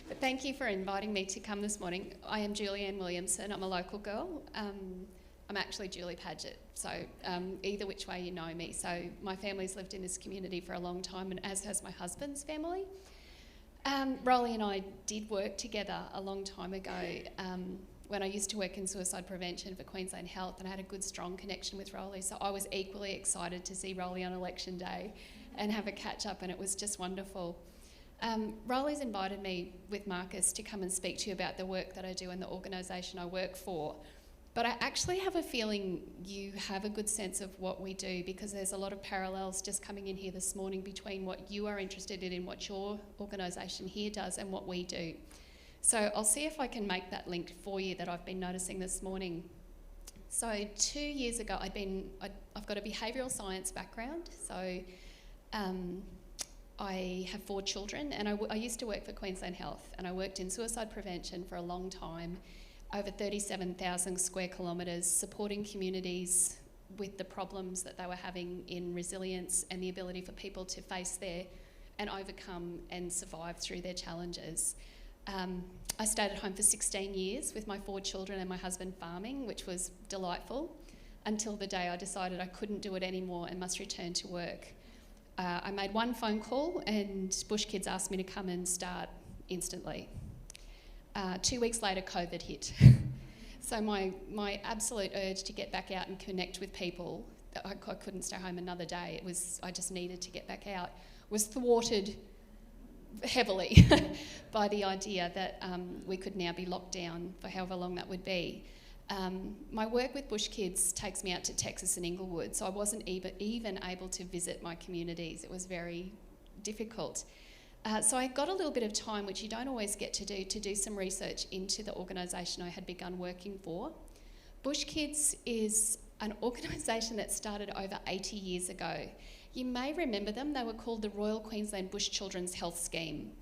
But thank you for inviting me to come this morning. I am Julianne Williamson. I'm a local girl. I'm actually Julie Paget, so either which way you know me. So my family's lived in this community for a long time, and as has my husband's family. Rolly and I did work together a long time ago when I used to work in suicide prevention for Queensland Health, and I had a good, strong connection with Rolly. So I was equally excited to see Rolly on election day and have a catch up, and it was just wonderful. Rolly's invited me with Marcus to come and speak to you about the work that I do in the organisation I work for. But I actually have a feeling you have a good sense of what we do, because there's a lot of parallels just coming in here this morning between what you are interested in, what your organisation here does, and what we do. So I'll see if I can make that link for you that I've been noticing this morning. So 2 years ago, I've got a behavioural science background. So I have 4 children, and I used to work for Queensland Health, and I worked in suicide prevention for a long time, over 37,000 square kilometres, supporting communities with the problems that they were having in resilience and the ability for people to face and overcome and survive through their challenges. I stayed at home for 16 years with my 4 children and my husband farming, which was delightful, until the day I decided I couldn't do it anymore and must return to work. I made one phone call and Bush Kids asked me to come and start instantly. 2 weeks later, COVID hit. So my absolute urge to get back out and connect with people, I couldn't stay home another day. I just needed to get back out, was thwarted heavily by the idea that we could now be locked down for however long that would be. My work with Bush Kids takes me out to Texas and Inglewood, so I wasn't even able to visit my communities. It was very difficult. So I got a little bit of time, which you don't always get to do some research into the organisation I had begun working for. Bush Kids is an organisation that started over 80 years ago. You may remember them. They were called the Royal Queensland Bush Children's Health Scheme.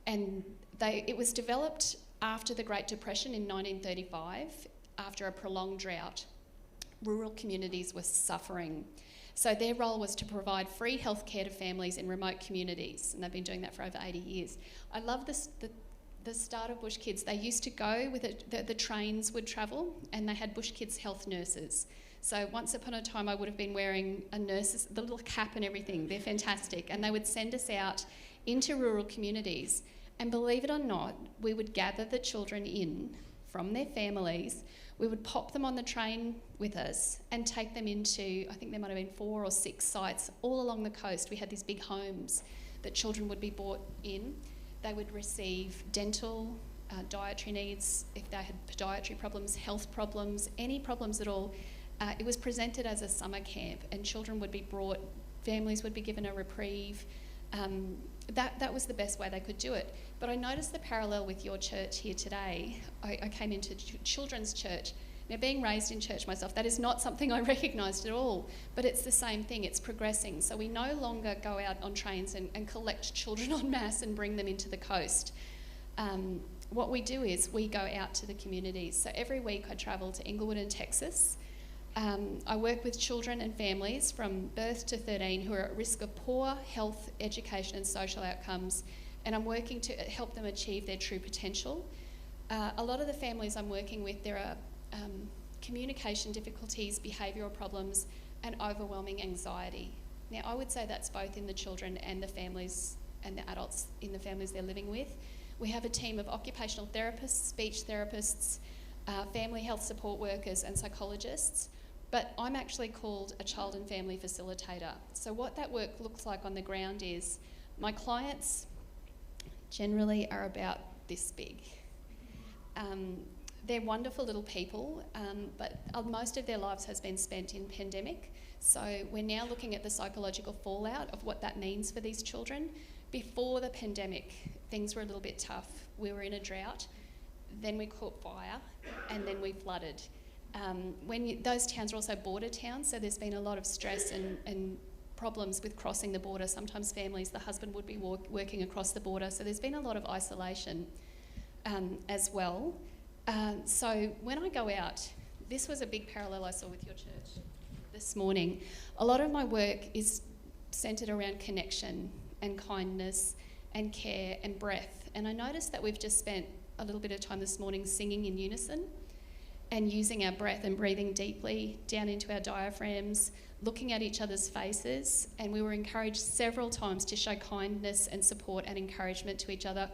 And it was developed after the Great Depression in 1935, after a prolonged drought. Rural communities were suffering. So their role was to provide free health care to families in remote communities, and they've been doing that for over 80 years. I love the start of Bush Kids. They used to go with the trains would travel, and they had Bush Kids health nurses. So once upon a time, I would have been wearing the little cap and everything. They're fantastic. And they would send us out into rural communities. And believe it or not, we would gather the children in from their families. We would pop them on the train with us and take them into, I think there might have been 4 or 6 sites all along the coast. We had these big homes that children would be brought in. They would receive dental, dietary needs, if they had podiatry problems, health problems, any problems at all. It was presented as a summer camp, and children would be brought, families would be given a reprieve. That was the best way they could do it. But I noticed the parallel with your church here today. I came into children's church. Now, being raised in church myself, that is not something I recognised at all, but it's the same thing, it's progressing. So we no longer go out on trains and collect children en masse and bring them into the coast. What we do is we go out to the communities. So every week I travel to Inglewood and Texas. I work with children and families from birth to 13 who are at risk of poor health, education and social outcomes, and I'm working to help them achieve their true potential. A lot of the families I'm working with, there are communication difficulties, behavioural problems and overwhelming anxiety. Now, I would say that's both in the children and the families and the adults in the families they're living with. We have a team of occupational therapists, speech therapists, family health support workers and psychologists. But I'm actually called a child and family facilitator. So what that work looks like on the ground is my clients generally are about this big. They're wonderful little people, but most of their lives has been spent in pandemic. So we're now looking at the psychological fallout of what that means for these children. Before the pandemic, things were a little bit tough. We were in a drought, then we caught fire, and then we flooded. Those towns are also border towns, so there's been a lot of stress and problems with crossing the border. Sometimes families, the husband would be working across the border, so there's been a lot of isolation as well. So when I go out, this was a big parallel I saw with your church this morning. A lot of my work is centred around connection and kindness and care and breath. And I noticed that we've just spent a little bit of time this morning singing in unison and using our breath and breathing deeply down into our diaphragms, looking at each other's faces, and we were encouraged several times to show kindness and support and encouragement to each other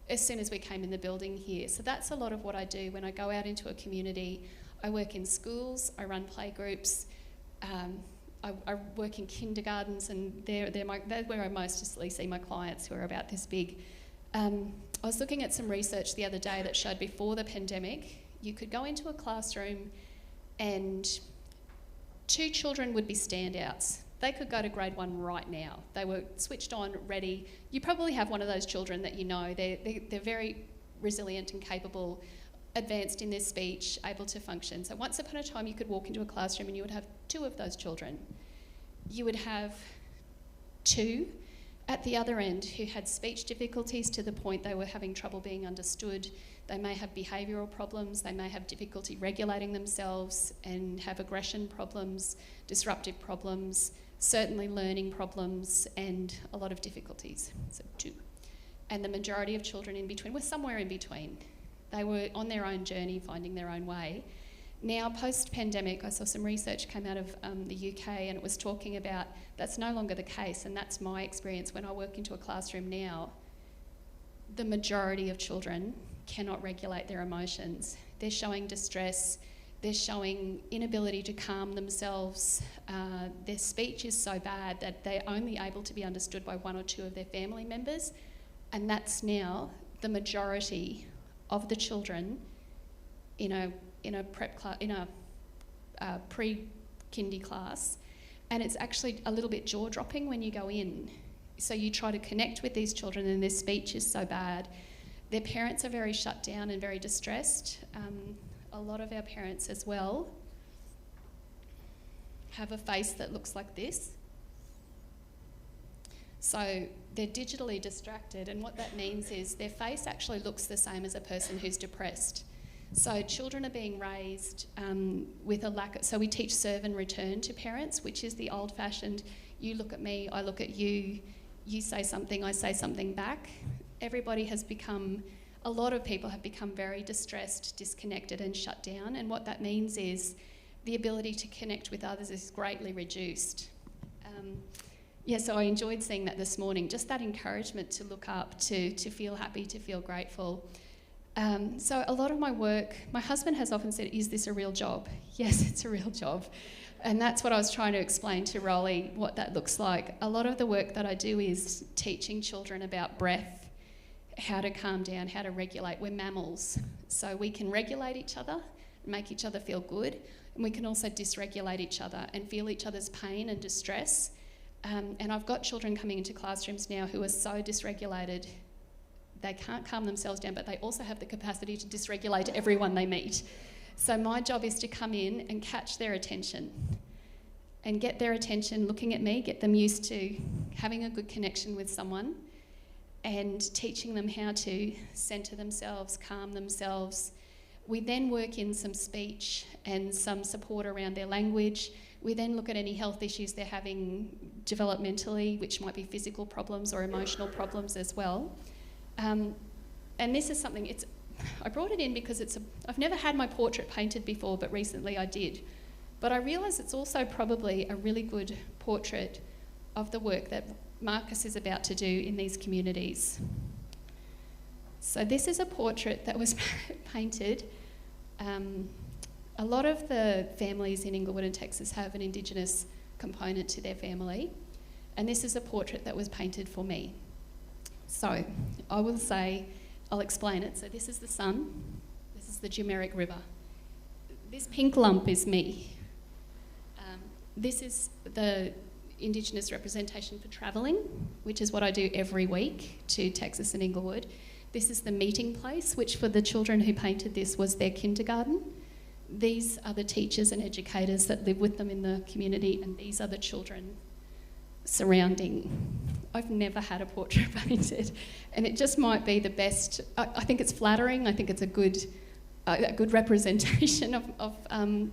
as soon as we came in the building here. So that's a lot of what I do when I go out into a community. I work in schools, I run playgroups, I work in kindergartens, and they're where I mostly see my clients who are about this big. I was looking at some research the other day that showed before the pandemic, you could go into a classroom and 2 children would be standouts. They could go to grade 1 right now. They were switched on, ready. You probably have one of those children that you know. They're very resilient and capable, advanced in their speech, able to function. So once upon a time you could walk into a classroom and you would have 2 of those children. You would have 2 at the other end who had speech difficulties to the point they were having trouble being understood. They may have behavioural problems, they may have difficulty regulating themselves and have aggression problems, disruptive problems, certainly learning problems, and a lot of difficulties. So 2. And the majority of children in between were somewhere in between. They were on their own journey, finding their own way. Now, post-pandemic, I saw some research came out of the UK, and it was talking about that's no longer the case, and that's my experience when I work into a classroom now. The majority of children cannot regulate their emotions. They're showing distress, they're showing inability to calm themselves. Their speech is so bad that they're only able to be understood by 1 or 2 of their family members, and that's now the majority of the children in a prep class, in a pre-kindy class, and it's actually a little bit jaw-dropping when you go in. So you try to connect with these children and their speech is so bad. Their parents are very shut down and very distressed. A lot of our parents as well have a face that looks like this. So they're digitally distracted, and what that means is their face actually looks the same as a person who's depressed. So children are being raised with a lack of... So we teach serve and return to parents, which is the old-fashioned, you look at me, I look at you, you say something, I say something back. Everybody has become... A lot of people have become very distressed, disconnected and shut down, and what that means is the ability to connect with others is greatly reduced. So I enjoyed seeing that this morning, just that encouragement to look up, to feel happy, to feel grateful. So a lot of my work, my husband has often said, is this a real job? Yes, it's a real job. And that's what I was trying to explain to Rolly, what that looks like. A lot of the work that I do is teaching children about breath, how to calm down, how to regulate. We're mammals, so we can regulate each other, make each other feel good, and we can also dysregulate each other and feel each other's pain and distress. And I've got children coming into classrooms now who are so dysregulated, they can't calm themselves down, but they also have the capacity to dysregulate everyone they meet. So my job is to come in and catch their attention and get their attention looking at me, get them used to having a good connection with someone and teaching them how to centre themselves, calm themselves. We then work in some speech and some support around their language. We then look at any health issues they're having developmentally, which might be physical problems or emotional problems as well. And this is something, I brought it in because I've never had my portrait painted before, but recently I did. But I realise it's also probably a really good portrait of the work that Marcus is about to do in these communities. So this is a portrait that was painted. A lot of the families in Inglewood and Texas have an Indigenous component to their family, and this is a portrait that was painted for me. So I will say, I'll explain it. So this is the sun, this is the Jumeric River. This pink lump is me. This is the Indigenous representation for travelling, which is what I do every week to Texas and Inglewood. This is the meeting place, which for the children who painted this was their kindergarten. These are the teachers and educators that live with them in the community, and these are the children surrounding. I've never had a portrait painted, and it just might be the best. I think it's flattering. I think it's a good representation of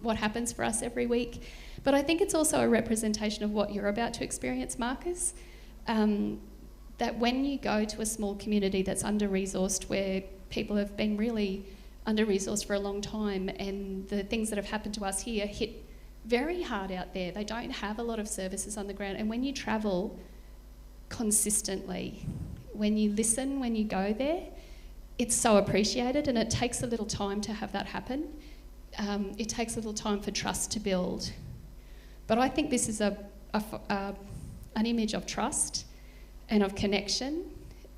what happens for us every week. But I think it's also a representation of what you're about to experience, Marcus. that when you go to a small community that's under-resourced, where people have been really under-resourced for a long time, and the things that have happened to us here hit very hard out there. They don't have a lot of services on the ground. And when you travel consistently, when you listen, when you go there, it's so appreciated, and it takes a little time to have that happen. It takes a little time for trust to build. But I think this is an image of trust and of connection,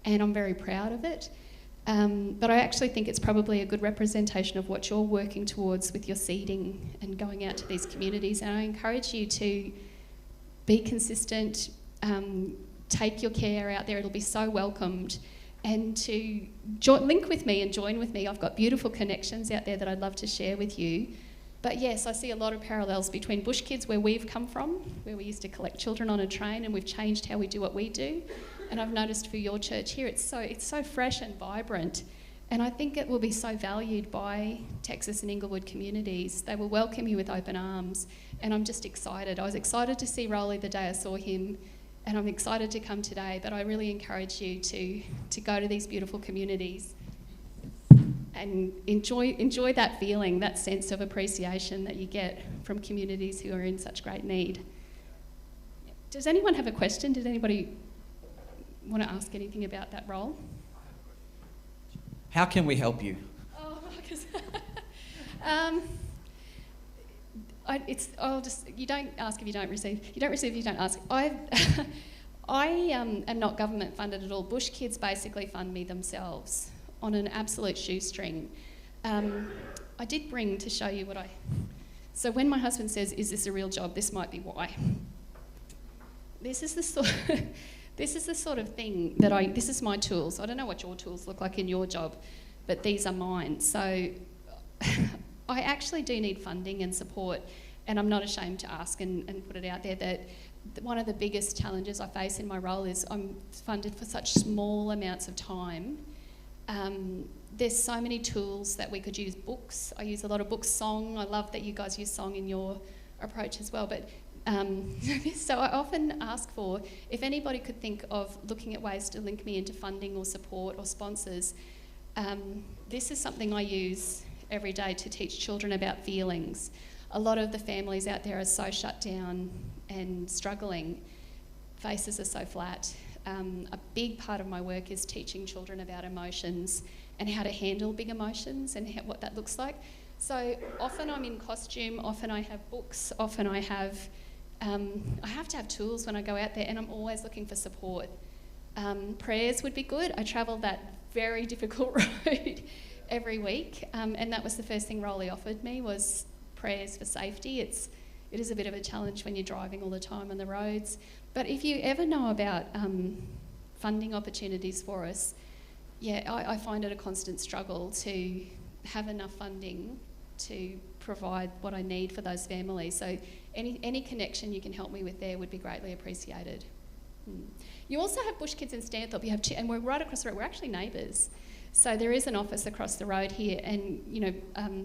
and I'm very proud of it. But I actually think it's probably a good representation of what you're working towards with your seeding and going out to these communities. And I encourage you to be consistent, take your care out there, it'll be so welcomed, and to link with me and join with me. I've got beautiful connections out there that I'd love to share with you. But yes, I see a lot of parallels between Bush Kids, where we've come from, where we used to collect children on a train, and we've changed how we do what we do. And I've noticed for your church here, it's so fresh and vibrant. And I think it will be so valued by Texas and Inglewood communities. They will welcome you with open arms. And I'm just excited. I was excited to see Rolly the day I saw him, and I'm excited to come today. But I really encourage you to go to these beautiful communities and enjoy that feeling, that sense of appreciation that you get from communities who are in such great need. Does anyone have a question? Did anybody want to ask anything about that role? How can we help you? Oh, because you don't ask if you don't receive. You don't receive if you don't ask. I am not government funded at all. Bush Kids basically fund me themselves on an absolute shoestring. I did bring to show you what So when my husband says, "Is this a real job?" this might be why. This is the sort of thing that this is my tools. I don't know what your tools look like in your job, but these are mine. So I actually do need funding and support, and I'm not ashamed to ask and put it out there that one of the biggest challenges I face in my role is I'm funded for such small amounts of time. There's so many tools that we could use. Books, I use a lot of books. Song, I love that you guys use song in your approach as well, but so I often ask for, if anybody could think of looking at ways to link me into funding or support or sponsors. This is something I use every day to teach children about feelings. A lot of the families out there are so shut down and struggling. Faces are so flat. A big part of my work is teaching children about emotions and how to handle big emotions and what that looks like. So often I'm in costume, often I have books, often I have to have tools when I go out there, and I'm always looking for support. Prayers would be good. I travel that very difficult road every week, and that was the first thing Rolly offered me, was prayers for safety. It is a bit of a challenge when you're driving all the time on the roads. But if you ever know about funding opportunities for us, I find it a constant struggle to have enough funding to provide what I need for those families. So any connection you can help me with there would be greatly appreciated. You also have Bush Kids in Stanthorpe. You have and we're right across the road. We're actually neighbours. So there is an office across the road here, and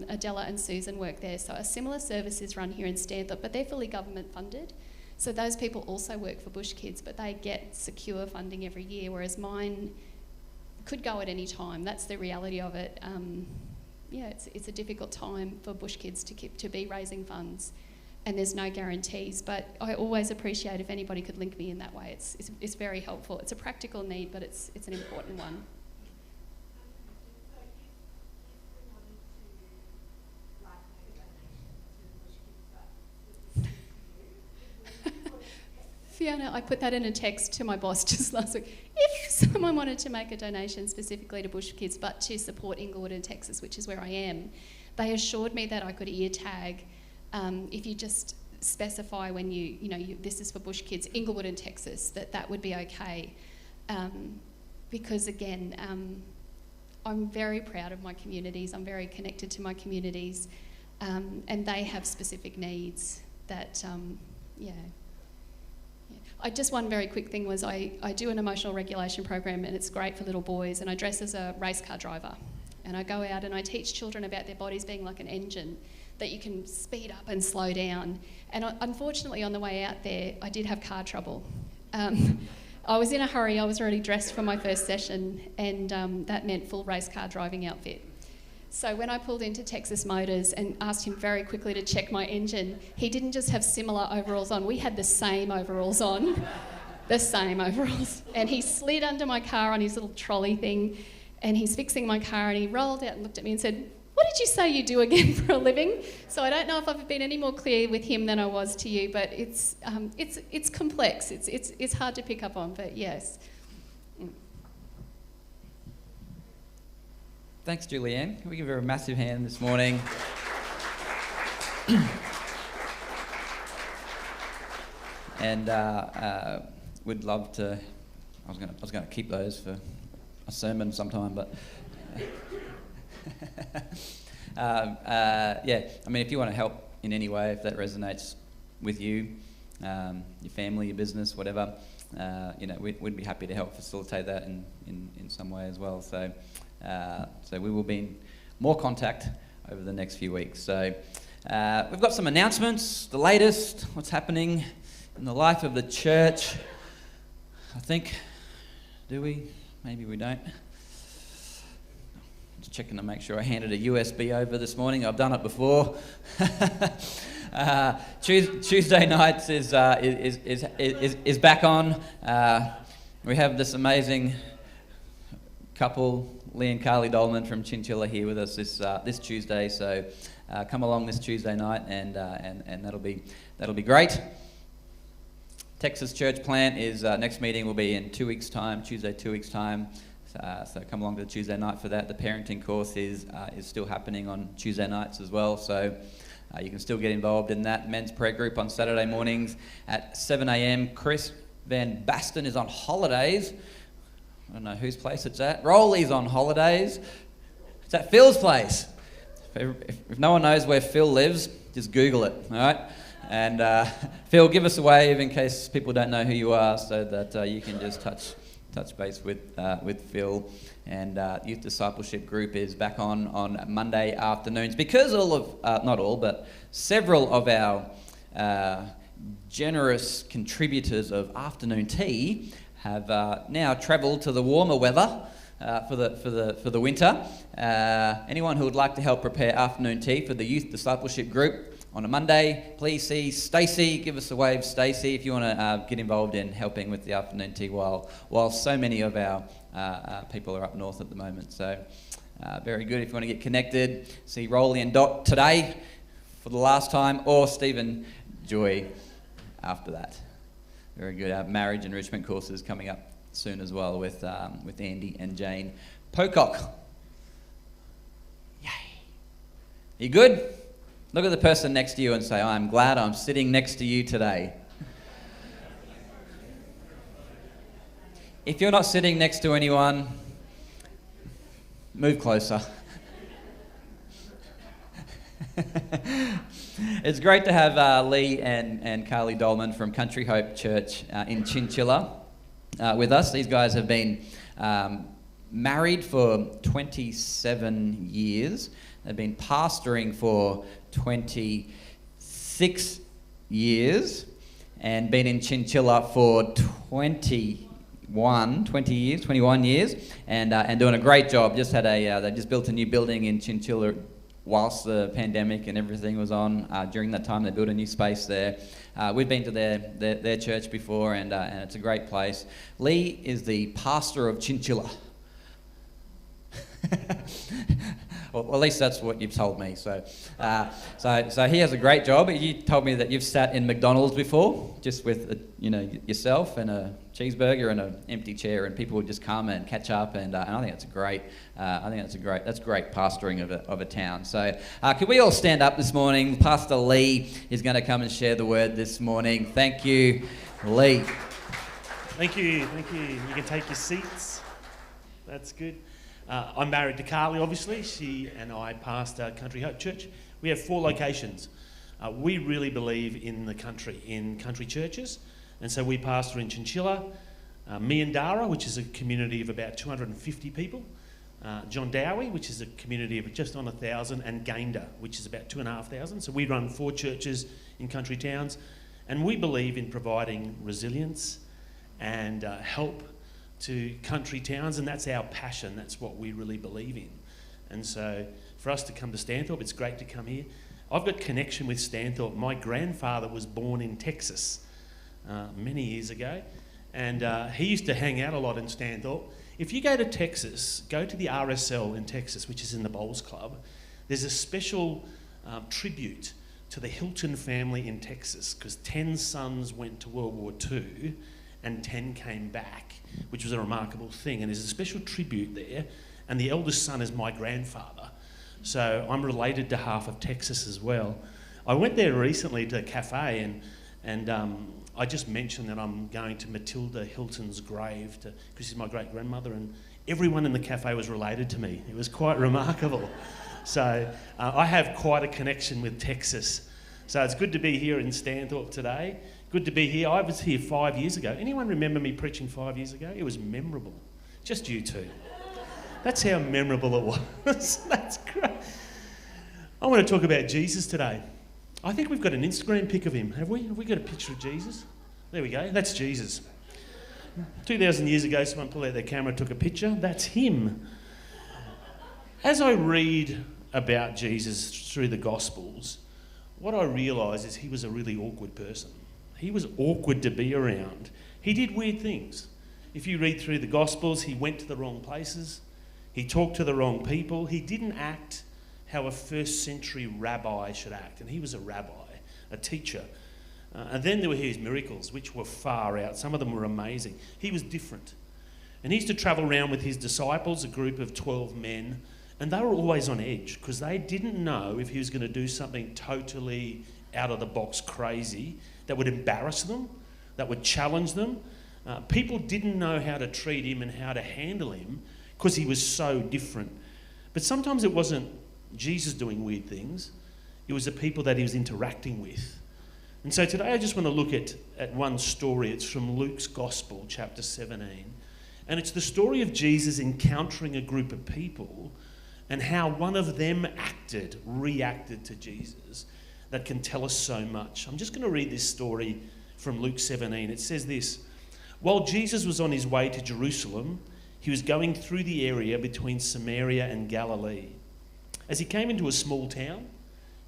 Adela and Susan work there. So a similar service is run here in Stanthorpe, but they're fully government funded. So those people also work for Bush Kids, but they get secure funding every year, whereas mine could go at any time. That's the reality of it. It's a difficult time for Bush Kids to be raising funds, and there's no guarantees. But I always appreciate if anybody could link me in that way. It's very helpful. It's a practical need, but it's an important one. Fiona, I put that in a text to my boss just last week. If someone wanted to make a donation specifically to Bush Kids, but to support Inglewood and Texas, which is where I am, they assured me that I could ear tag if you just specify when this is for Bush Kids, Inglewood and Texas, that would be okay. Because again, I'm very proud of my communities. I'm very connected to my communities, and they have specific needs that, just one very quick thing was I do an emotional regulation program, and it's great for little boys, and I dress as a race car driver, and I go out and I teach children about their bodies being like an engine, that you can speed up and slow down. And unfortunately on the way out there I did have car trouble, I was in a hurry. I was already dressed for my first session, and that meant full race car driving outfit. So when I pulled into Texas Motors and asked him very quickly to check my engine, he didn't just have similar overalls on, we had the same overalls on. The same overalls. And he slid under my car on his little trolley thing, and he's fixing my car, and he rolled out and looked at me and said, "What did you say you do again for a living?" So I don't know if I've been any more clear with him than I was to you, but it's complex. It's hard to pick up on, but yes. Thanks, Julianne. Can we give her a massive hand this morning? And we'd love to. I was going to keep those for a sermon sometime, but yeah. I mean, if you want to help in any way, if that resonates with you, your family, your business, whatever, we'd be happy to help facilitate that in some way as well. So we will be in more contact over the next few weeks. So we've got some announcements, the latest, what's happening in the life of the church. I think, do we? Maybe we don't. Just checking to make sure I handed a USB over this morning. I've done it before. Tuesday nights is back on. We have this amazing couple, Lee and Carly Dallmann from Chinchilla, here with us this Tuesday. So come along this Tuesday night, and that'll be great. Texas Church Plant is next meeting will be in 2 weeks' time, Tuesday 2 weeks' time. So come along to the Tuesday night for that. The parenting course is still happening on Tuesday nights as well. So you can still get involved in that. Men's prayer group on Saturday mornings at 7 a.m. Chris Van Basten is on holidays. I don't know whose place it's at. Rolly's on holidays. It's at Phil's place. If no one knows where Phil lives, just Google it, all right? And Phil, give us a wave in case people don't know who you are, so that you can just touch base with Phil. And Youth Discipleship Group is back on Monday afternoons, because not all, but several of our generous contributors of afternoon tea have now travelled to the warmer weather for the winter. Anyone who would like to help prepare afternoon tea for the Youth Discipleship Group on a Monday, please see Stacey. Give us a wave, Stacey, if you want to get involved in helping with the afternoon tea while so many of our people are up north at the moment. So very good. If you want to get connected, see Rolly and Dot today for the last time, or Stephen Joy after that. Very good. Our marriage enrichment courses coming up soon as well with Andy and Jane Pocock. Yay. You good? Look at the person next to you and say, "I'm glad I'm sitting next to you today." If you're not sitting next to anyone, move closer. It's great to have Lee and Carly Dallmann from Country Hope Church in Chinchilla with us. These guys have been married for 27 years. They've been pastoring for 26 years and been in Chinchilla for 21 years and doing a great job. They just built a new building in Chinchilla whilst the pandemic and everything was on. During that time, they built a new space there. We've been to their church before, and it's a great place. Lee is the pastor of Chinchilla. Well, at least that's what you've told me. So he has a great job. You told me that you've sat in McDonald's before, just with yourself and a cheeseburger and an empty chair, and people would just come and catch up. And I think that's great. That's great pastoring of a town. So could we all stand up this morning? Pastor Lee is going to come and share the word this morning. Thank you, Lee. Thank you. You can take your seats. That's good. I'm married to Carly, obviously. She and I pastor Country Hope Church. We have 4 locations. We really believe in the country, in country churches. And so we pastor in Chinchilla, Meandara, which is a community of about 250 people, John Dowie, which is a community of just on 1,000, and Gayndah, which is about 2,500. So we run 4 churches in country towns. And we believe in providing resilience and help to country towns, and that's our passion. That's what we really believe in. And so for us to come to Stanthorpe, it's great to come here. I've got connection with Stanthorpe. My grandfather was born in Texas many years ago, and he used to hang out a lot in Stanthorpe. If you go to Texas, go to the RSL in Texas, which is in the Bowls Club. There's a special tribute to the Hilton family in Texas, because 10 sons went to World War II and 10 came back, which was a remarkable thing. And there's a special tribute there, and the eldest son is my grandfather. So I'm related to half of Texas as well. I went there recently to a cafe, and I just mentioned that I'm going to Matilda Hilton's grave, because she's my great-grandmother, and everyone in the cafe was related to me. It was quite remarkable. So I have quite a connection with Texas. So it's good to be here in Stanthorpe today. Good to be here. I was here 5 years ago. Anyone remember me preaching 5 years ago? It was memorable. Just you two. That's how memorable it was. That's great. I want to talk about Jesus today. I think we've got an Instagram pic of him, have we? Have we got a picture of Jesus? There we go. That's Jesus. 2,000 years ago, someone pulled out their camera, took a picture. That's him. As I read about Jesus through the Gospels, what I realise is he was a really awkward person. He was awkward to be around. He did weird things. If you read through the Gospels, he went to the wrong places. He talked to the wrong people. He didn't act how a first century rabbi should act. And he was a rabbi, a teacher. And then there were his miracles, which were far out. Some of them were amazing. He was different. And he used to travel around with his disciples, a group of 12 men, and they were always on edge because they didn't know if he was going to do something totally out of the box crazy that would embarrass them, that would challenge them. People didn't know how to treat him and how to handle him because he was so different. But sometimes it wasn't Jesus doing weird things, it was the people that he was interacting with. And so today I just want to look at one story. It's from Luke's Gospel, chapter 17. And it's the story of Jesus encountering a group of people and how one of them reacted to Jesus that can tell us so much. I'm just going to read this story from Luke 17. It says this: while Jesus was on his way to Jerusalem, he was going through the area between Samaria and Galilee. As he came into a small town,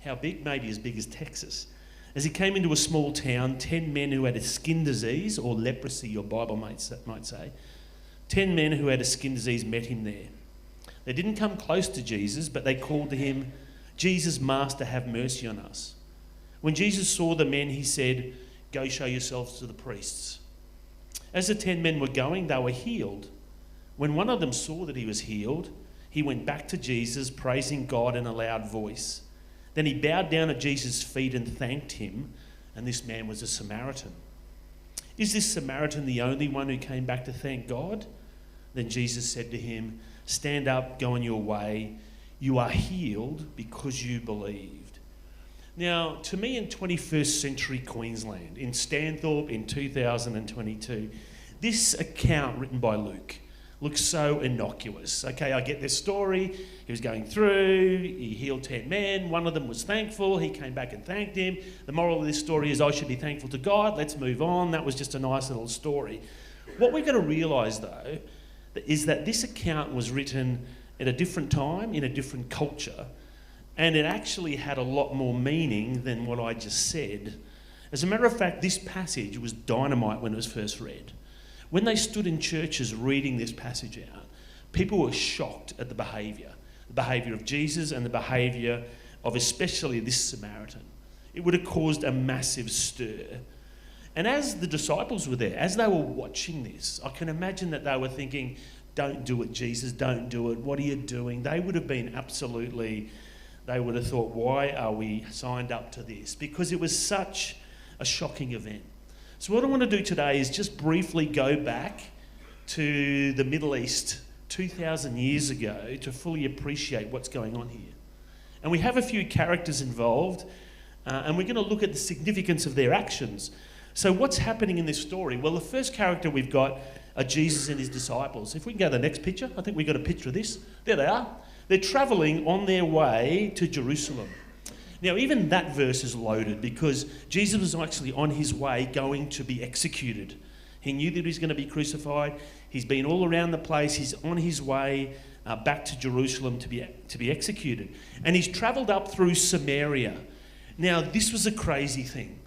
how big? Maybe as big as Texas. As he came into a small town, 10 men who had a skin disease, or leprosy, your Bible might say, 10 men who had a skin disease met him there. They didn't come close to Jesus, but they called to him, "Jesus, Master, have mercy on us." When Jesus saw the men, he said, "Go show yourselves to the priests." As the 10 men were going, they were healed. When one of them saw that he was healed, he went back to Jesus, praising God in a loud voice. Then he bowed down at Jesus' feet and thanked him, and this man was a Samaritan. "Is this Samaritan the only one who came back to thank God?" Then Jesus said to him, "Stand up, go on your way. You are healed because you believed." Now, to me in 21st century Queensland, in Stanthorpe in 2022, this account written by Luke looks so innocuous. Okay, I get this story. He was going through, he healed 10 men. One of them was thankful. He came back and thanked him. The moral of this story is I should be thankful to God. Let's move on. That was just a nice little story. What we've got to realise, though, is that this account was written at a different time, in a different culture, and it actually had a lot more meaning than what I just said. As a matter of fact, this passage was dynamite when it was first read. When they stood in churches reading this passage out, people were shocked at the behaviour of Jesus and the behaviour of especially this Samaritan. It would have caused a massive stir. And as the disciples were there, as they were watching this, I can imagine that they were thinking, "Don't do it, Jesus, don't do it. What are you doing?" They would have been they would have thought, why are we signed up to this? Because it was such a shocking event. So what I want to do today is just briefly go back to the Middle East 2,000 years ago to fully appreciate what's going on here. And we have a few characters involved, and we're going to look at the significance of their actions. So what's happening in this story? Well, the first character we've got are Jesus and his disciples. If we can go to the next picture, I think we've got a picture of this. There they are. They're travelling on their way to Jerusalem. Now, even that verse is loaded because Jesus was actually on his way going to be executed. He knew that he was going to be crucified. He's been all around the place. He's on his way back to Jerusalem to be executed. And he's travelled up through Samaria. Now, this was a crazy thing.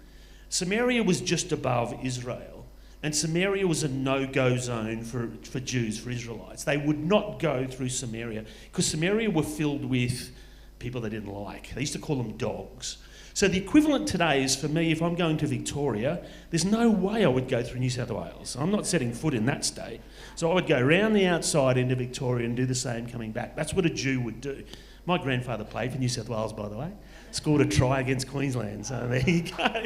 Samaria was just above Israel. And Samaria was a no-go zone for Jews, for Israelites. They would not go through Samaria because Samaria were filled with people they didn't like. They used to call them dogs. So the equivalent today is, for me, if I'm going to Victoria, there's no way I would go through New South Wales. I'm not setting foot in that state. So I would go around the outside into Victoria and do the same coming back. That's what a Jew would do. My grandfather played for New South Wales, by the way. Scored a try against Queensland, so there you go.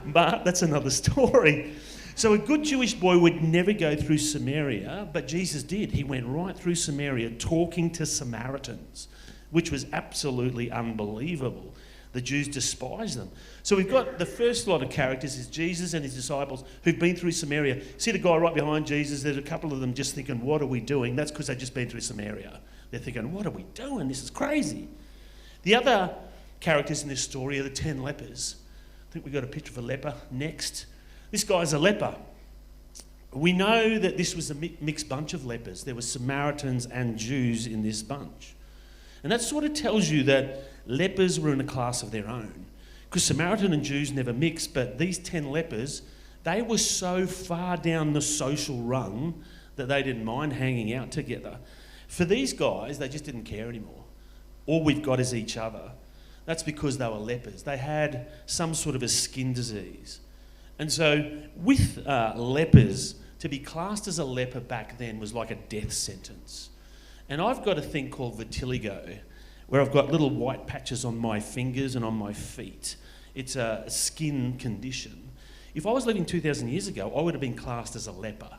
But that's another story. So a good Jewish boy would never go through Samaria, but Jesus did. He went right through Samaria talking to Samaritans, which was absolutely unbelievable. The Jews despised them. So we've got the first lot of characters is Jesus and his disciples who've been through Samaria. See the guy right behind Jesus? There's a couple of them just thinking, what are we doing? That's because they've just been through Samaria. They're thinking, what are we doing? This is crazy. The other characters in this story are the 10 lepers. I think we've got a picture of a leper next. This guy's a leper. We know that this was a mixed bunch of lepers. There were Samaritans and Jews in this bunch. And that sort of tells you that lepers were in a class of their own. Because Samaritan and Jews never mixed, but these 10 lepers, they were so far down the social rung that they didn't mind hanging out together. For these guys, they just didn't care anymore. All we've got is each other. That's because they were lepers. They had some sort of a skin disease. And so with lepers, to be classed as a leper back then was like a death sentence. And I've got a thing called vitiligo, where I've got little white patches on my fingers and on my feet. It's a skin condition. If I was living 2,000 years ago, I would have been classed as a leper.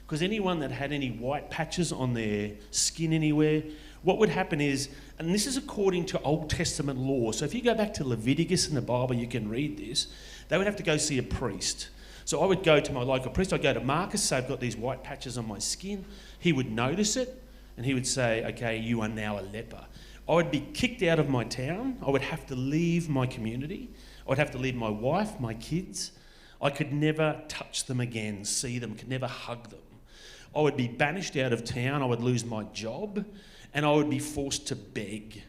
Because anyone that had any white patches on their skin anywhere, what would happen is, and this is according to Old Testament law, so if you go back to Leviticus in the Bible, you can read this, they would have to go see a priest. So I would go to my local priest, I'd go to Marcus, say I've got these white patches on my skin. He would notice it, and he would say, okay, you are now a leper. I would be kicked out of my town. I would have to leave my community. I would have to leave my wife, my kids. I could never touch them again, see them, could never hug them. I would be banished out of town. I would lose my job, and I would be forced to beg.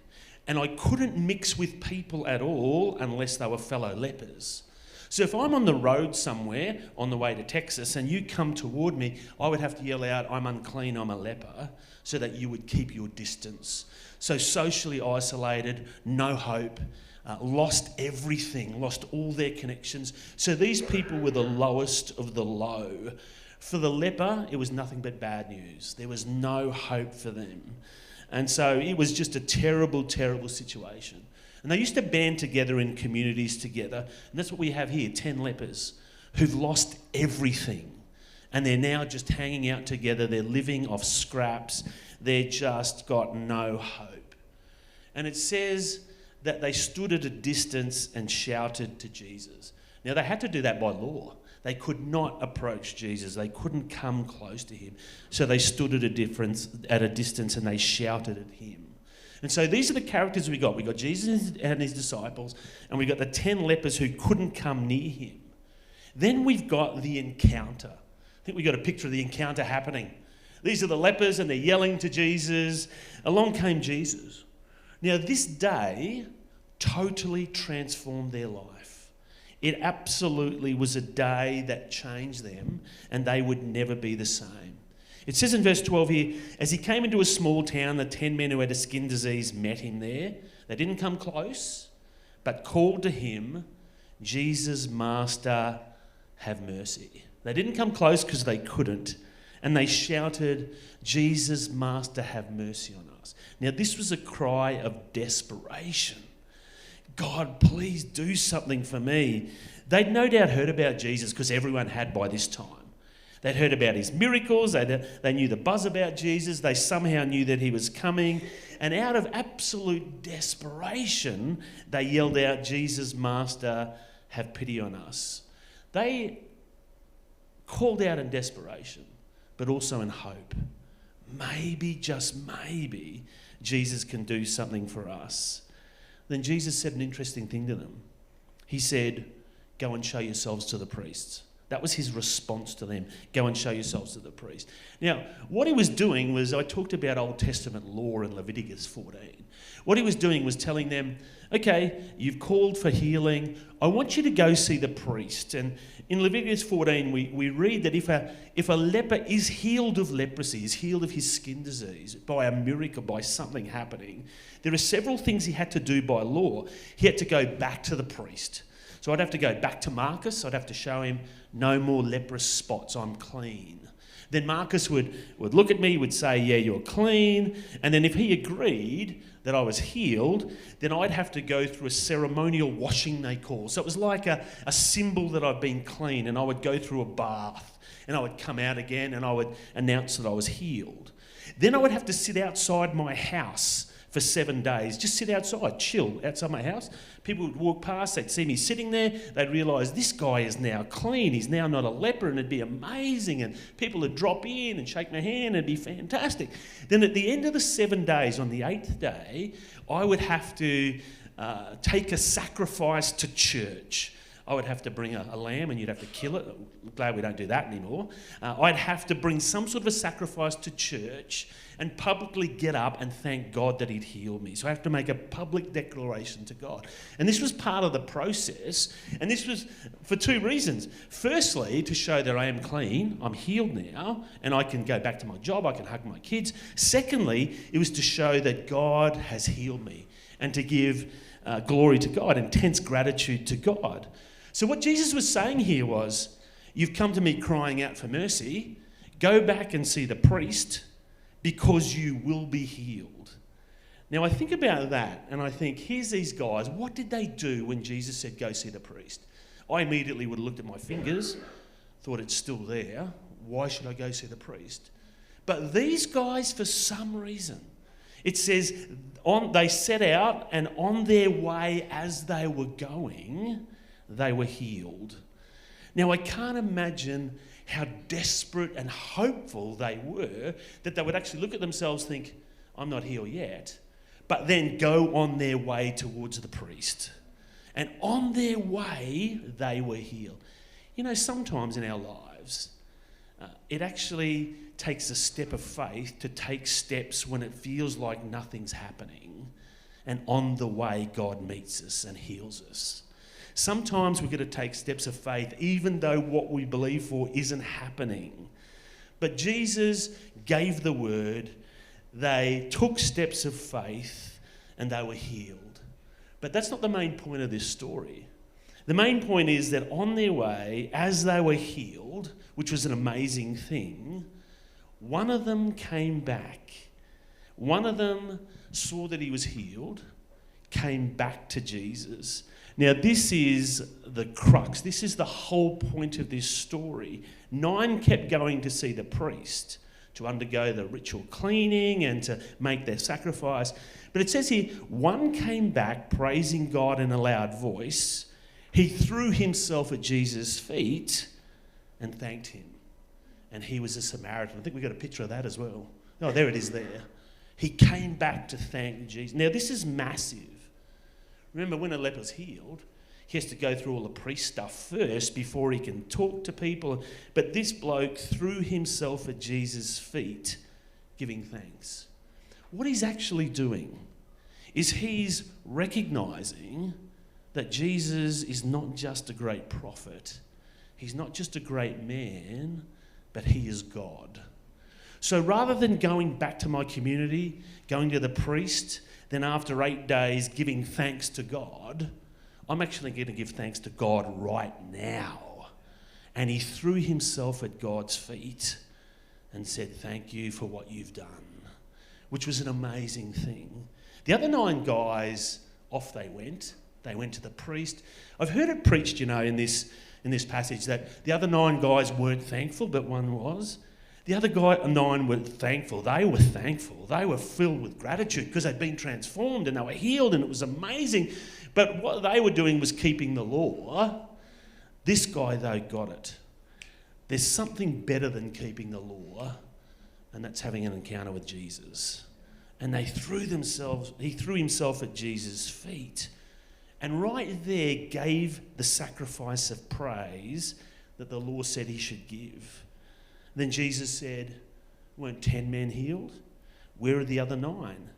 And I couldn't mix with people at all unless they were fellow lepers. So if I'm on the road somewhere on the way to Texas and you come toward me, I would have to yell out, I'm unclean, I'm a leper, so that you would keep your distance. So socially isolated, no hope, lost everything, lost all their connections. So these people were the lowest of the low. For the leper, it was nothing but bad news. There was no hope for them. And so it was just a terrible, terrible situation. And they used to band together in communities together. And that's what we have here, 10 lepers who've lost everything. And they're now just hanging out together. They're living off scraps. They've just got no hope. And it says that they stood at a distance and shouted to Jesus. Now, they had to do that by law. They could not approach Jesus. They couldn't come close to him. So they stood at a distance and they shouted at him. And so these are the characters we got. We got Jesus and his disciples, and we got the 10 lepers who couldn't come near him. Then we've got the encounter. I think we got a picture of the encounter happening. These are the lepers, and they're yelling to Jesus. Along came Jesus. Now, this day totally transformed their life. It absolutely was a day that changed them, and they would never be the same. It says in verse 12 here, as he came into a small town, the 10 men who had a skin disease met him there. They didn't come close, but called to him, Jesus, Master, have mercy. They didn't come close because they couldn't. And they shouted, Jesus, Master, have mercy on us. Now, this was a cry of desperation. God, please do something for me. They'd no doubt heard about Jesus because everyone had by this time. They'd heard about his miracles. They knew the buzz about Jesus. They somehow knew that he was coming. And out of absolute desperation, they yelled out, Jesus, Master, have pity on us. They called out in desperation, but also in hope. Maybe, just maybe, Jesus can do something for us. Then Jesus said an interesting thing to them. He said, go and show yourselves to the priests. That was his response to them. Go and show yourselves to the priest. Now, what he was doing was, I talked about Old Testament law in Leviticus 14. What he was doing was telling them, okay, you've called for healing. I want you to go see the priest. And in Leviticus 14, we read that if a leper is healed of leprosy, is healed of his skin disease by a miracle, by something happening, there are several things he had to do by law. He had to go back to the priest. So I'd have to go back to Marcus. I'd have to show him no more leprous spots. I'm clean. Then Marcus would look at me, would say, yeah, you're clean. And then if he agreed that I was healed, then I'd have to go through a ceremonial washing, they call. So it was like a symbol that I'd been clean, and I would go through a bath, and I would come out again, and I would announce that I was healed. Then I would have to sit outside my house for 7 days, just sit outside, chill outside my house. People would walk past, they'd see me sitting there, they'd realise this guy is now clean, he's now not a leper, and it'd be amazing, and people would drop in and shake my hand, and it'd be fantastic. Then at the end of the 7 days, on the 8th day, I would have to take a sacrifice to church. I would have to bring a lamb and you'd have to kill it. I'm glad we don't do that anymore. I'd have to bring some sort of a sacrifice to church and publicly get up and thank God that he'd healed me. So I have to make a public declaration to God. And this was part of the process. And this was for 2 reasons. Firstly, to show that I am clean, I'm healed now, and I can go back to my job, I can hug my kids. Secondly, it was to show that God has healed me and to give glory to God, intense gratitude to God. So what Jesus was saying here was, you've come to me crying out for mercy, go back and see the priest because you will be healed. Now I think about that and I think, here's these guys, what did they do when Jesus said go see the priest? I immediately would have looked at my fingers, thought it's still there, why should I go see the priest? But these guys, for some reason, it says they set out, and on their way as they were going, they were healed. Now, I can't imagine how desperate and hopeful they were that they would actually look at themselves and think, I'm not healed yet, but then go on their way towards the priest. And on their way, they were healed. You know, sometimes in our lives, it actually takes a step of faith to take steps when it feels like nothing's happening, and on the way God meets us and heals us. Sometimes we've got to take steps of faith even though what we believe for isn't happening. But Jesus gave the word, they took steps of faith, and they were healed. But that's not the main point of this story. The main point is that on their way, as they were healed, which was an amazing thing, one of them came back. One of them saw that he was healed, came back to Jesus. Now, this is the crux. This is the whole point of this story. 9 kept going to see the priest to undergo the ritual cleaning and to make their sacrifice. But it says here, one came back praising God in a loud voice. He threw himself at Jesus' feet and thanked him. And he was a Samaritan. I think we've got a picture of that as well. Oh, there it is there. He came back to thank Jesus. Now, this is massive. Remember, when a leper's healed, he has to go through all the priest stuff first before he can talk to people. But this bloke threw himself at Jesus' feet, giving thanks. What he's actually doing is he's recognising that Jesus is not just a great prophet. He's not just a great man, but he is God. So rather than going back to my community, going to the priest, then after 8 days giving thanks to God, I'm actually going to give thanks to God right now. And he threw himself at God's feet and said, thank you for what you've done, which was an amazing thing. The other 9 guys, off they went. They went to the priest. I've heard it preached, you know, in this passage that the other 9 guys weren't thankful, but one was. The other 9 were thankful. They were thankful. They were filled with gratitude because they'd been transformed and they were healed and it was amazing. But what they were doing was keeping the law. This guy, though, got it. There's something better than keeping the law, and that's having an encounter with Jesus. And he threw himself at Jesus' feet. And right there gave the sacrifice of praise that the law said he should give. Then Jesus said, weren't 10 men healed? Where are the other 9?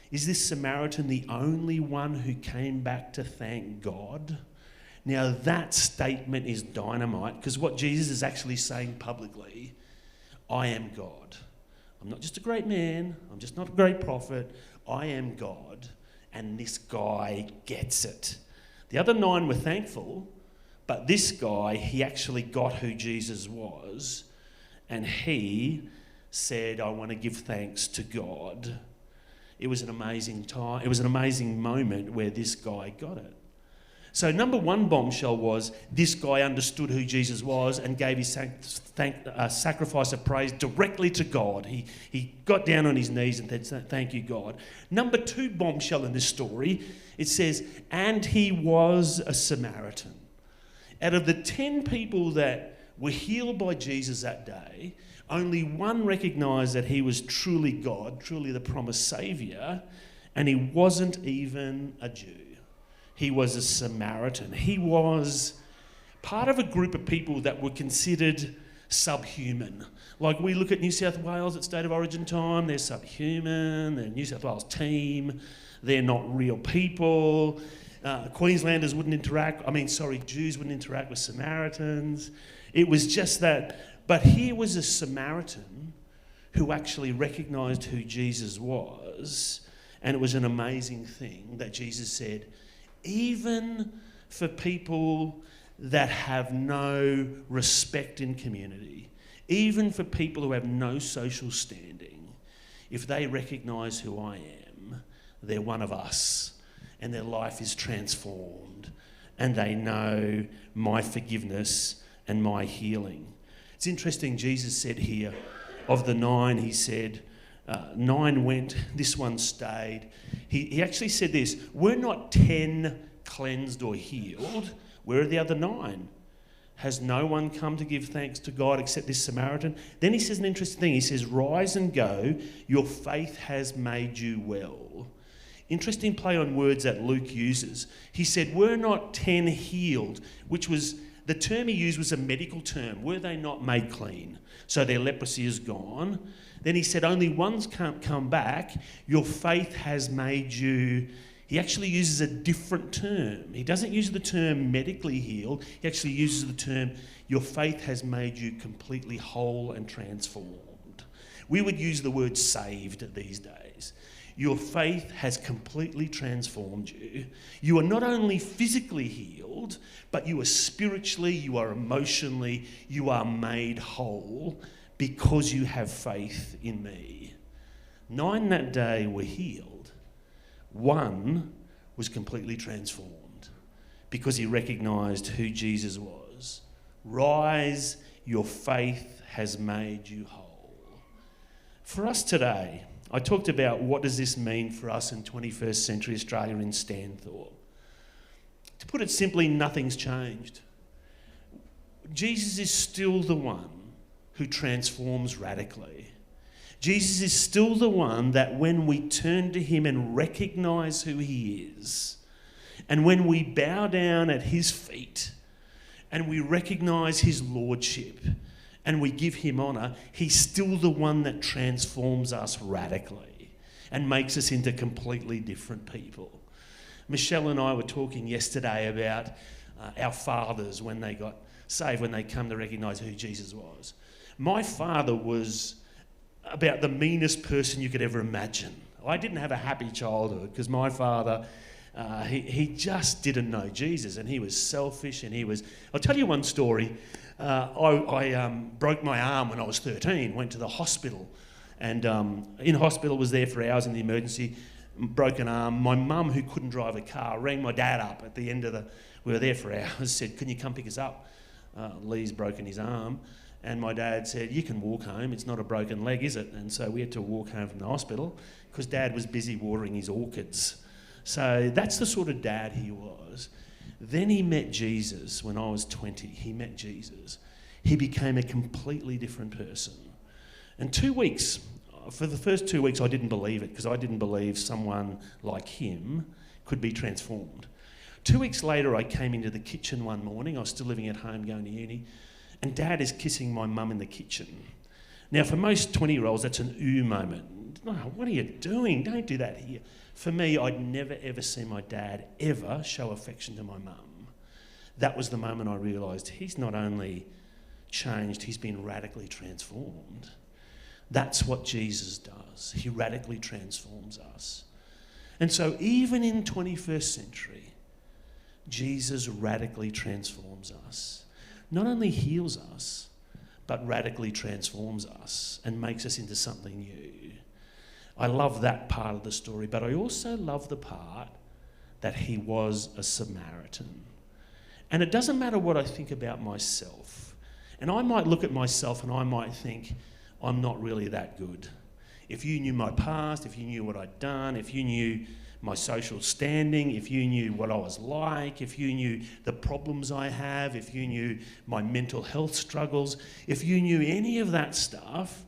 Is this Samaritan the only one who came back to thank God? Now that statement is dynamite, because what Jesus is actually saying publicly, I am God. I'm not just a great man, I'm just not a great prophet, I am God, and this guy gets it. The other 9 were thankful, but this guy, he actually got who Jesus was, and he said, I want to give thanks to God. It was an amazing time. It was an amazing moment where this guy got it. So number 1 bombshell was this guy understood who Jesus was and gave his sacrifice of praise directly to God. He got down on his knees and said, thank you, God. Number 2 bombshell in this story, it says, and he was a Samaritan. Out of the 10 people that were healed by Jesus that day, only 1 recognised that he was truly God, truly the promised Saviour, and he wasn't even a Jew. He was a Samaritan. He was part of a group of people that were considered subhuman. Like we look at New South Wales at State of Origin time, they're subhuman, they're New South Wales team, they're not real people. Queenslanders wouldn't Jews wouldn't interact with Samaritans. It was just that. But here was a Samaritan who actually recognised who Jesus was, and it was an amazing thing that Jesus said, even for people that have no respect in community, even for people who have no social standing, if they recognise who I am, they're one of us, and their life is transformed, and they know my forgiveness and my healing. It's interesting, Jesus said here, of the 9, he said, 9 went, this one stayed. He actually said this, we're not 10 cleansed or healed, where are the other 9? Has no one come to give thanks to God except this Samaritan? Then he says an interesting thing, he says, rise and go, your faith has made you well. Interesting play on words that Luke uses. He said, we're not 10 healed, which was, the term he used was a medical term. Were they not made clean? So their leprosy is gone. Then he said, only one's can't come back. Your faith has made you... He actually uses a different term. He doesn't use the term medically healed. He actually uses the term, your faith has made you completely whole and transformed. We would use the word saved these days. Your faith has completely transformed you. You are not only physically healed, but you are spiritually, you are emotionally, you are made whole because you have faith in me. 9 that day were healed. 1 was completely transformed because he recognised who Jesus was. Rise, your faith has made you whole. For us today, I talked about what does this mean for us in 21st century Australia in Stanthorpe. To put it simply, nothing's changed. Jesus is still the one who transforms radically. Jesus is still the one that when we turn to him and recognise who he is, and when we bow down at his feet and we recognise his lordship and we give him honour, he's still the one that transforms us radically and makes us into completely different people. Michelle and I were talking yesterday about our fathers when they got saved, when they come to recognise who Jesus was. My father was about the meanest person you could ever imagine. I didn't have a happy childhood because my father, he just didn't know Jesus, and he was selfish, and he was... I'll tell you one story. I broke my arm when I was 13, went to the hospital, and in hospital, was there for hours in the emergency, broken arm. My mum, who couldn't drive a car, rang my dad up at the end of the... We were there for hours, said, can you come pick us up? Lee's broken his arm. And my dad said, you can walk home, it's not a broken leg, is it? And so we had to walk home from the hospital because Dad was busy watering his orchids. So that's the sort of dad he was. Then he met Jesus when I was 20. He met Jesus. He became a completely different person. And 2 weeks, for the first 2 weeks, I didn't believe it because I didn't believe someone like him could be transformed. 2 weeks later, I came into the kitchen one morning. I was still living at home, going to uni. and Dad is kissing my mum in the kitchen. Now, for most 20-year-olds, that's an ooh moment. Oh, what are you doing? Don't do that here. For me, I'd never, ever see my dad ever show affection to my mum. That was the moment I realised he's not only changed, he's been radically transformed. That's what Jesus does. He radically transforms us. And so even in 21st century, Jesus radically transforms us. Not only heals us, but radically transforms us and makes us into something new. I love that part of the story, but I also love the part that he was a Samaritan. And it doesn't matter what I think about myself. And I might look at myself and I might think, I'm not really that good. If you knew my past, if you knew what I'd done, if you knew my social standing, if you knew what I was like, if you knew the problems I have, if you knew my mental health struggles, if you knew any of that stuff,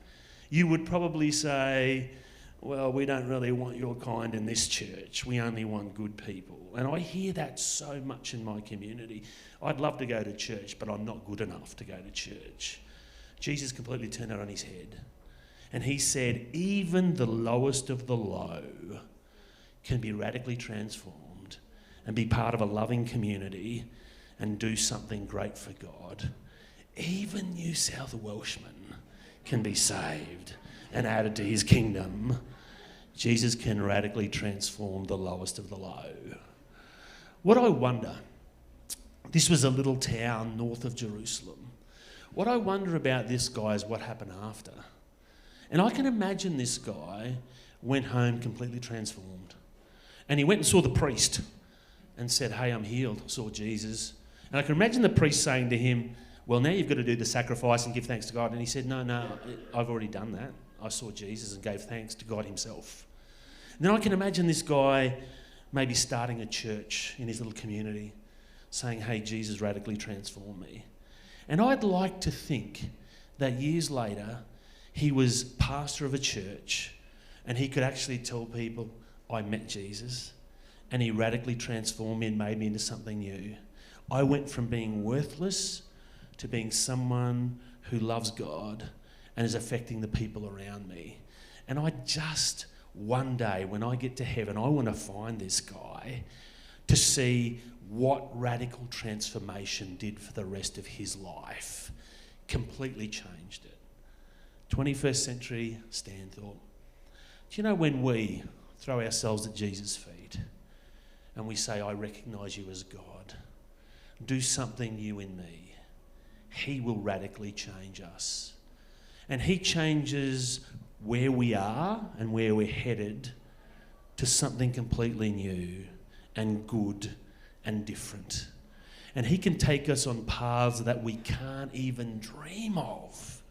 you would probably say, well, we don't really want your kind in this church. We only want good people. And I hear that so much in my community. I'd love to go to church, but I'm not good enough to go to church. Jesus completely turned it on his head. And he said, even the lowest of the low can be radically transformed and be part of a loving community and do something great for God. Even New South Welshmen can be saved and added to his kingdom. Jesus can radically transform the lowest of the low. What I wonder, this was a little town north of Jerusalem. What I wonder about this guy is what happened after. And I can imagine this guy went home completely transformed. And he went and saw the priest and said, hey, I'm healed. I saw Jesus. And I can imagine the priest saying to him, well, now you've got to do the sacrifice and give thanks to God. And he said, no, I've already done that. I saw Jesus and gave thanks to God himself. And then I can imagine this guy maybe starting a church in his little community, saying, hey, Jesus radically transformed me. And I'd like to think that years later, he was pastor of a church and he could actually tell people, I met Jesus and he radically transformed me and made me into something new. I went from being worthless to being someone who loves God and is affecting the people around me. And I just, one day when I get to heaven, I want to find this guy to see what radical transformation did for the rest of his life. Completely changed it. 21st century Stanthorpe. Do you know when we throw ourselves at Jesus' feet and we say, I recognise you as God, do something new in me, he will radically change us. And he changes where we are and where we're headed to something completely new and good and different. And he can take us on paths that we can't even dream of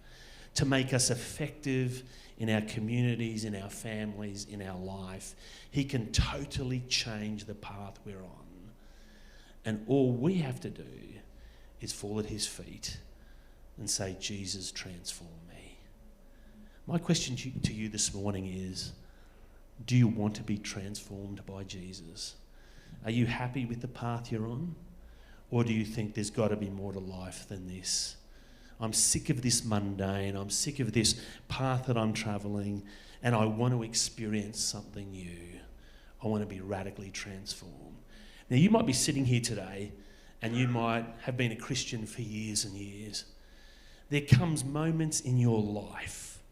to make us effective in our communities, in our families, in our life. He can totally change the path we're on. And all we have to do is fall at his feet and say, Jesus, transform me. My question to you this morning is, do you want to be transformed by Jesus? Are you happy with the path you're on? Or do you think there's got to be more to life than this? I'm sick of this mundane, I'm sick of this path that I'm travelling, and I want to experience something new. I want to be radically transformed. Now, you might be sitting here today and you might have been a Christian for years and years. There comes moments in your life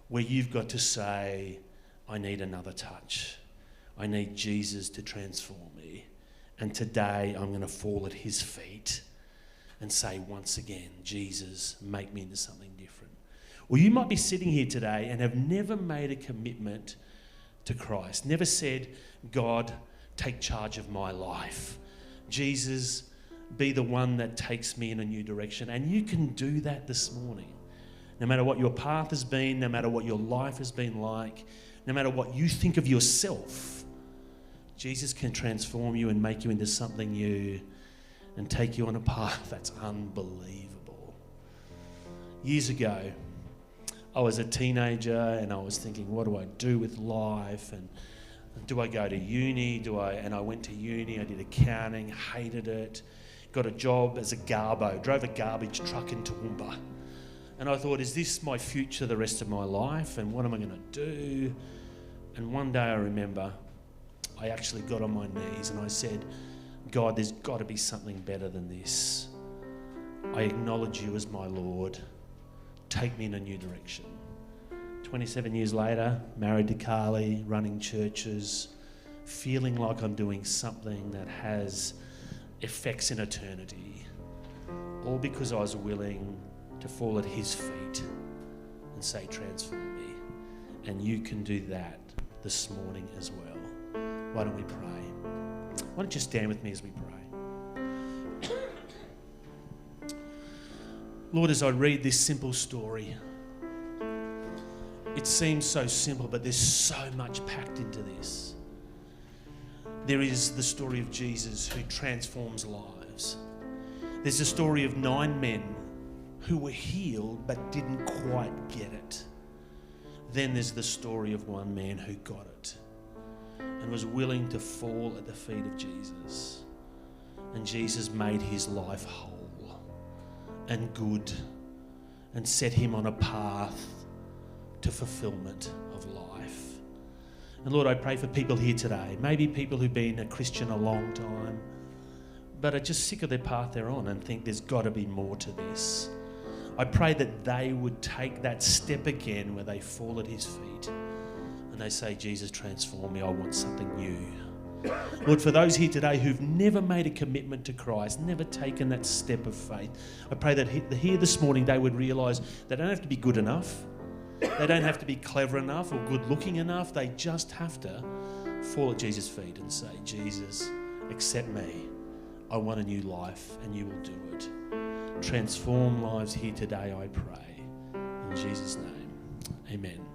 where you've got to say, I need another touch. I need Jesus to transform me. And today I'm going to fall at his feet and say once again, Jesus, make me into something different. Or you might be sitting here today and have never made a commitment to Christ, never said, God, take charge of my life. Jesus, be the one that takes me in a new direction. And you can do that this morning. No matter what your path has been, no matter what your life has been like, no matter what you think of yourself, Jesus can transform you and make you into something new and take you on a path that's unbelievable. Years ago, I was a teenager and I was thinking, what do I do with life? And do I go to uni? And I went to uni, I did accounting, hated it. got a job as a garbo, drove a garbage truck in Toowoomba. And I thought, is this my future the rest of my life? And what am I going to do? And one day I remember I actually got on my knees and I said, God, there's got to be something better than this. I acknowledge you as my Lord. Take me in a new direction. 27 years later, married to Carly, running churches, feeling like I'm doing something that has effects in eternity, all because I was willing to fall at his feet and say, transform me. And you can do that this morning as well. Why don't we pray? Why don't you stand with me as we pray? Lord, as I read this simple story, it seems so simple, but there's so much packed into this. There is the story of Jesus who transforms lives. There's the story of 9 men who were healed but didn't quite get it. Then there's the story of 1 man who got it and was willing to fall at the feet of Jesus. And Jesus made his life whole and good and set him on a path to fulfillment of life. And Lord, I pray for people here today, maybe people who've been a Christian a long time, but are just sick of their path they're on and think there's got to be more to this. I pray that they would take that step again where they fall at his feet and they say, Jesus, transform me, I want something new. Lord, for those here today who've never made a commitment to Christ, never taken that step of faith, I pray that here this morning they would realise they don't have to be good enough. They don't have to be clever enough or good looking enough. They just have to fall at Jesus' feet and say, Jesus, accept me. I want a new life and you will do it. Transform lives here today, I pray. In Jesus' name, amen.